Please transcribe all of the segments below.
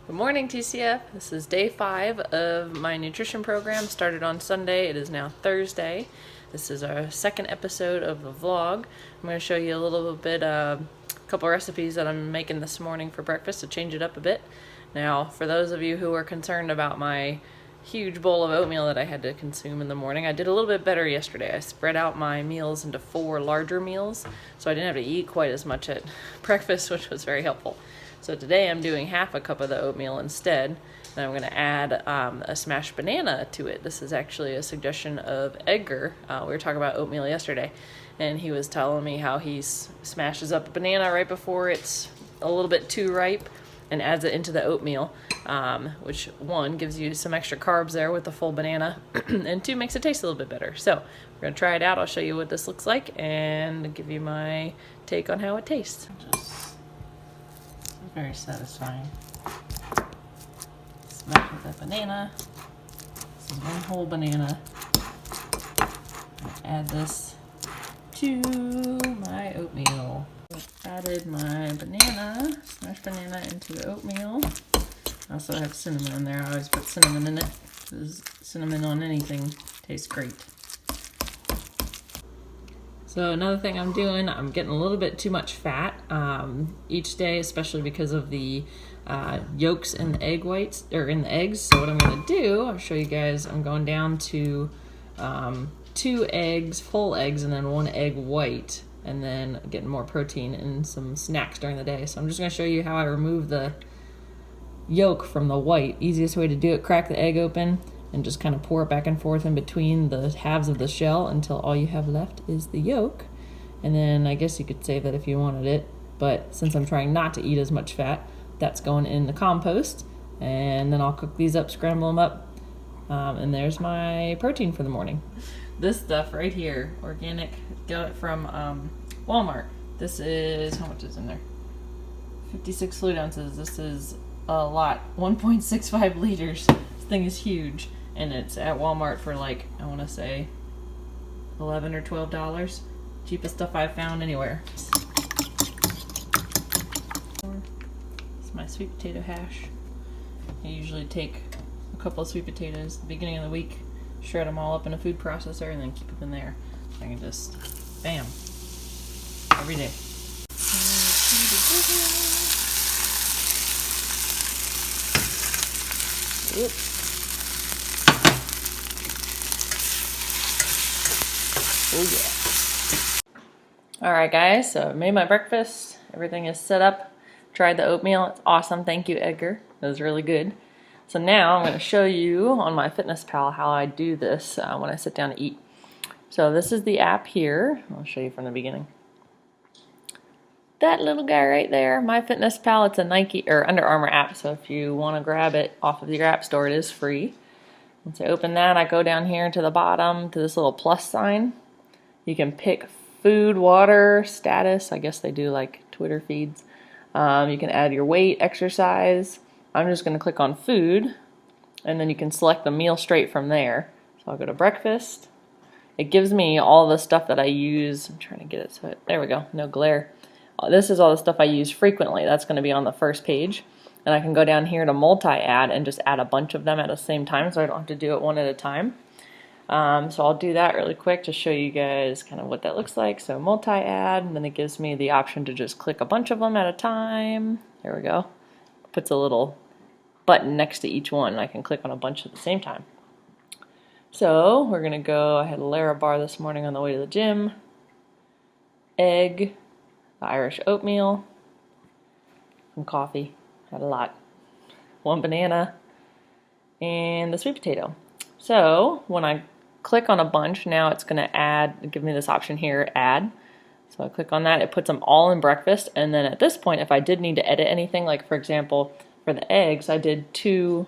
Good morning, TCF. This is day 5 of my nutrition program. Started on Sunday. It is now Thursday. This is our second episode of the vlog. I'm going to show you a little bit, a couple recipes that I'm making this morning for breakfast to change it up a bit. Now, for those of you who are concerned about my huge bowl of oatmeal that I had to consume in the morning, I did a little bit better yesterday. I spread out my meals into 4 larger meals, so I didn't have to eat quite as much at breakfast, which was very helpful. So today I'm doing half a cup of the oatmeal instead, and I'm going to add a smashed banana to it. This is actually a suggestion of Edgar. We were talking about oatmeal yesterday, and he was telling me how he smashes up a banana right before it's a little bit too ripe and adds it into the oatmeal, which 1, gives you some extra carbs there with the full banana, and 2, makes it taste a little bit better. So we're going to try it out. I'll show you what this looks like and give you my take on how it tastes. Very satisfying. Smash with that banana. This is 1 whole banana. Add this to my oatmeal. Added my banana, smashed banana, into the oatmeal. I also have cinnamon in there. I always put cinnamon in it because cinnamon on anything tastes great. So another thing I'm doing, I'm getting a little bit too much fat each day, especially because of the yolks in the egg whites, or in the eggs. So what I'm going to do, I'll show you guys, I'm going down to 2 eggs, full eggs, and then 1 egg white, and then getting more protein and some snacks during the day. So I'm just going to show you how I remove the yolk from the white. Easiest way to do it, crack the egg open and just kind of pour it back and forth in between the halves of the shell until all you have left is the yolk. And then I guess you could save that if you wanted it, but since I'm trying not to eat as much fat, that's going in the compost. And then I'll cook these up, scramble them up, and there's my protein for the morning. This stuff right here, organic, got it from Walmart. This is, how much is in there? 56 fluid ounces. This is a lot, 1.65 liters. This thing is huge. And it's at Walmart for like, I want to say $11 or $12. Cheapest stuff I've found anywhere. It's my sweet potato hash. I usually take a couple of sweet potatoes at the beginning of the week, shred them all up in a food processor, and then keep them in there. I can just, bam, every day. Oops. Oh yeah. Alright guys, so I made my breakfast. Everything is set up. Tried the oatmeal. It's awesome. Thank you, Edgar. It was really good. So now I'm going to show you on MyFitnessPal how I do this when I sit down to eat. So this is the app here. I'll show you from the beginning. That little guy right there, MyFitnessPal, it's a Nike or Under Armour app. So if you want to grab it off of your app store, it is free. Once I open that, I go down here to the bottom to this little plus sign. You can pick food, water, status. I guess they do like Twitter feeds. You can add your weight, exercise. I'm just going to click on food, and then you can select the meal straight from there. So I'll go to breakfast. It gives me all the stuff that I use. I'm trying to get it so there we go, no glare. This is all the stuff I use frequently. That's going to be on the first page. And I can go down here to multi-add and just add a bunch of them at the same time, so I don't have to do it one at a time. So I'll do that really quick to show you guys kind of what that looks like. So multi-add, and then it gives me the option to just click a bunch of them at a time. There we go. Puts a little button next to each one, and I can click on a bunch at the same time. So we're going to go, I had a Lara bar this morning on the way to the gym, egg, the Irish oatmeal, some coffee, had a lot, 1 banana, and the sweet potato. So when I click on a bunch, now it's going to give me this option here, add. So I click on that, it puts them all in breakfast, and then at this point, if I did need to edit anything, like for example, for the eggs, I did 2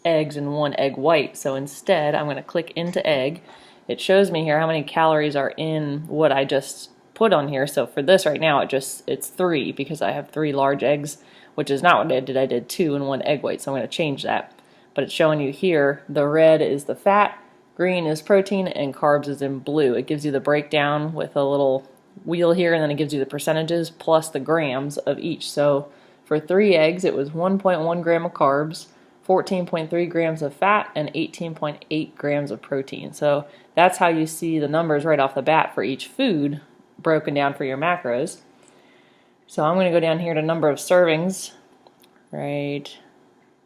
eggs and 1 egg white. So instead, I'm going to click into egg. It shows me here how many calories are in what I just put on here. So for this right now, it's 3 because I have 3 large eggs, which is not what I did. I did 2 and 1 egg white, so I'm going to change that. But it's showing you here, the red is the fat, green is protein, and carbs is in blue. It gives you the breakdown with a little wheel here, and then it gives you the percentages plus the grams of each. So For 3 eggs, it was 1.1 gram of carbs, 14.3 grams of fat, and 18.8 grams of protein. So that's how you see the numbers right off the bat for each food broken down for your macros. So I'm going to go down here to number of servings right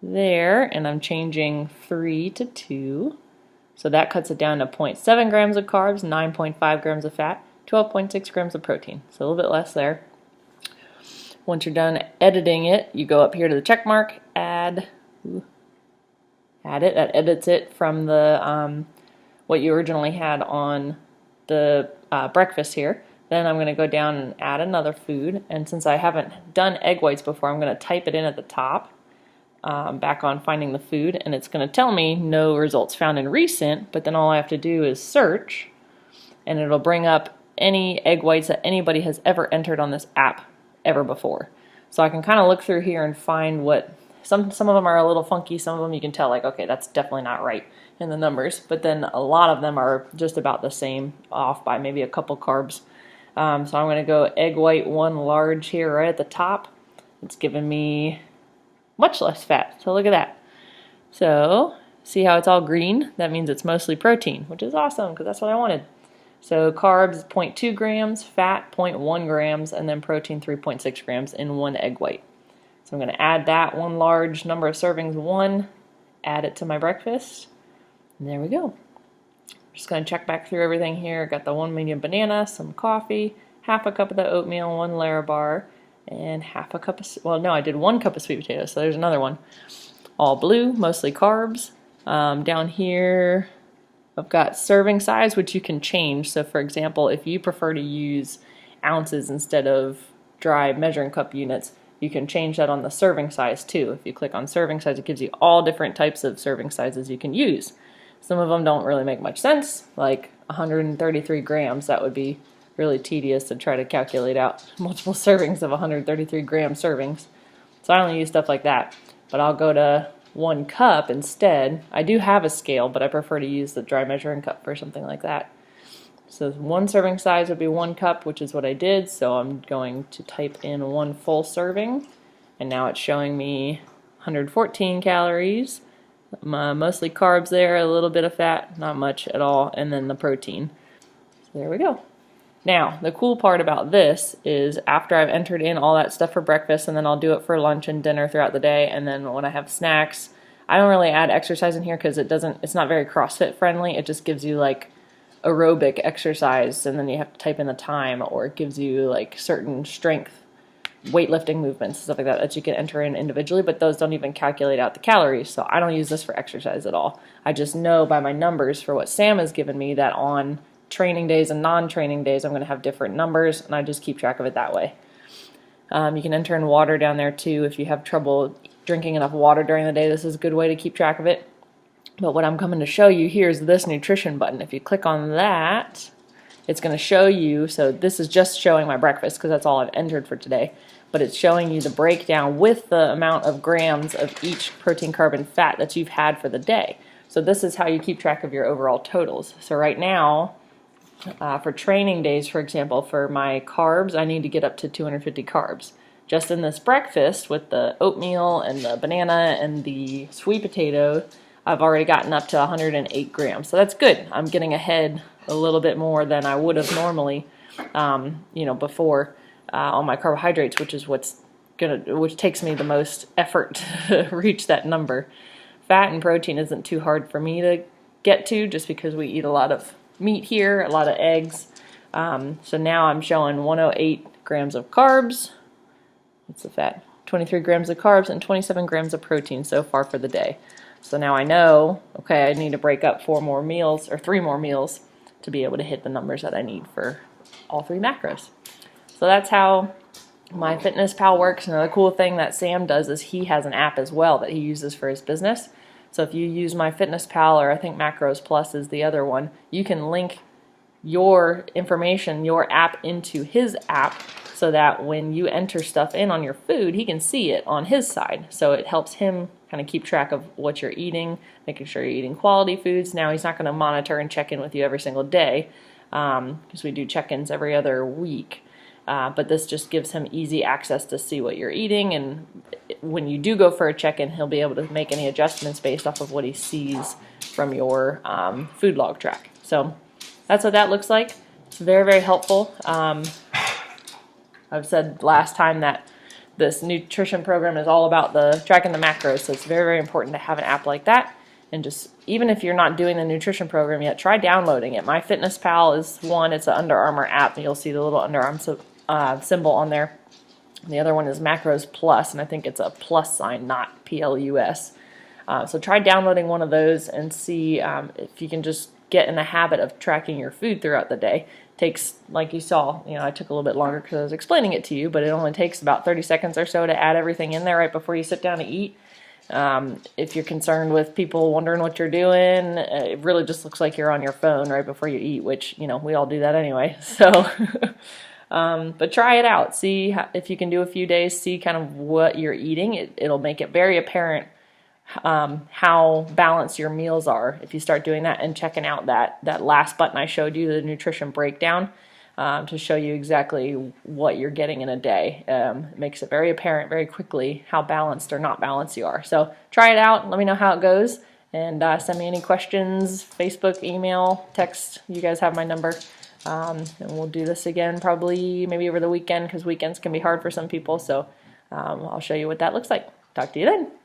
there, and I'm changing 3 to 2. So that cuts it down to 0.7 grams of carbs, 9.5 grams of fat, 12.6 grams of protein. So a little bit less there. Once you're done editing it, you go up here to the check mark, add it. That edits it from the what you originally had on the breakfast here. Then I'm going to go down and add another food. And since I haven't done egg whites before, I'm going to type it in at the top, back on finding the food, and it's going to tell me no results found in recent, but then all I have to do is search, and it'll bring up any egg whites that anybody has ever entered on this app ever before. So I can kind of look through here and find what, some of them are a little funky, some of them you can tell like, okay, that's definitely not right in the numbers, but then a lot of them are just about the same, off by maybe a couple carbs. So I'm going to go egg white 1 large here right at the top. It's giving me much less fat, so look at that. So see how it's all green? That means it's mostly protein, which is awesome because that's what I wanted. So carbs 0.2 grams, fat 0.1 grams, and then protein 3.6 grams in 1 egg white. So I'm going to add that 1 large number of servings, 1, add it to my breakfast, and there we go. Just going to check back through everything here. Got the 1 medium banana, some coffee, half a cup of the oatmeal, 1 Larabar, and half a cup of, well no, I did 1 cup of sweet potatoes, so there's another one. All blue, mostly carbs. Down here I've got serving size, which you can change. So for example, if you prefer to use ounces instead of dry measuring cup units, you can change that on the serving size too. If you click on serving size, it gives you all different types of serving sizes you can use. Some of them don't really make much sense, like 133 grams. That would be really tedious to try to calculate out multiple servings of 133 gram servings. So I only use stuff like that, but I'll go to 1 cup instead. I do have a scale, but I prefer to use the dry measuring cup for something like that. So 1 serving size would be 1 cup, which is what I did. So I'm going to type in 1 full serving, and now it's showing me 114 calories, mostly carbs there, a little bit of fat, not much at all, and then the protein. So there we go. Now, the cool part about this is after I've entered in all that stuff for breakfast, and then I'll do it for lunch and dinner throughout the day, and then when I have snacks, I don't really add exercise in here because it's not very CrossFit friendly. It just gives you like aerobic exercise, and then you have to type in the time, or it gives you like certain strength, weightlifting movements, stuff like that, that you can enter in individually, but those don't even calculate out the calories, so I don't use this for exercise at all. I just know by my numbers for what Sam has given me that on training days and non-training days I'm going to have different numbers, and I just keep track of it that way. You can enter in water down there too. If you have trouble drinking enough water during the day, this is a good way to keep track of it. But what I'm coming to show you here is this nutrition button. If you click on that, it's going to show you, so this is just showing my breakfast because that's all I've entered for today, but it's showing you the breakdown with the amount of grams of each protein, carb, and fat that you've had for the day. So this is how you keep track of your overall totals. So right now, for training days, for example, for my carbs, I need to get up to 250 carbs. Just in this breakfast with the oatmeal and the banana and the sweet potato, I've already gotten up to 108 grams. So that's good. I'm getting ahead a little bit more than I would have normally, before on my carbohydrates, which is which takes me the most effort to reach that number. Fat and protein isn't too hard for me to get to, just because we eat a lot of meat here, a lot of eggs. So now I'm showing 108 grams of carbs. What's the fat? 23 grams of carbs and 27 grams of protein so far for the day. So now I know, okay, I need to break up 3 more meals to be able to hit the numbers that I need for all 3 macros. So that's how MyFitnessPal works. And the cool thing that Sam does is he has an app as well that he uses for his business. So if you use MyFitnessPal, or I think Macros Plus is the other one, you can link your information, your app, into his app, so that when you enter stuff in on your food, he can see it on his side. So it helps him kind of keep track of what you're eating, making sure you're eating quality foods. Now he's not going to monitor and check in with you every single day, because we do check-ins every other week. But this just gives him easy access to see what you're eating, and when you do go for a check-in, he'll be able to make any adjustments based off of what he sees from your food log track. So that's what that looks like. It's very, very helpful. I've said last time that this nutrition program is all about the tracking the macros, so it's very, very important to have an app like that. And just, even if you're not doing the nutrition program yet, try downloading it. MyFitnessPal is one. It's an Under Armour app, and you'll see the little Under Armour symbol on there. And the other one is Macros Plus, and I think it's a plus sign, not PLUS. So try downloading one of those and see if you can just get in the habit of tracking your food throughout the day. Takes, like you saw, I took a little bit longer because I was explaining it to you, but it only takes about 30 seconds or so to add everything in there right before you sit down to eat. If you're concerned with people wondering what you're doing, it really just looks like you're on your phone right before you eat, which, we all do that anyway. So, but try it out. See if you can do a few days, see kind of what you're eating. It'll make it very apparent how balanced your meals are if you start doing that and checking out that last button I showed you, the nutrition breakdown, to show you exactly what you're getting in a day. It makes it very apparent very quickly how balanced or not balanced you are. So try it out, let me know how it goes, and send me any questions, Facebook, email, text. You guys have my number. And we'll do this again probably maybe over the weekend, because weekends can be hard for some people. So I'll show you what that looks like. Talk to you then.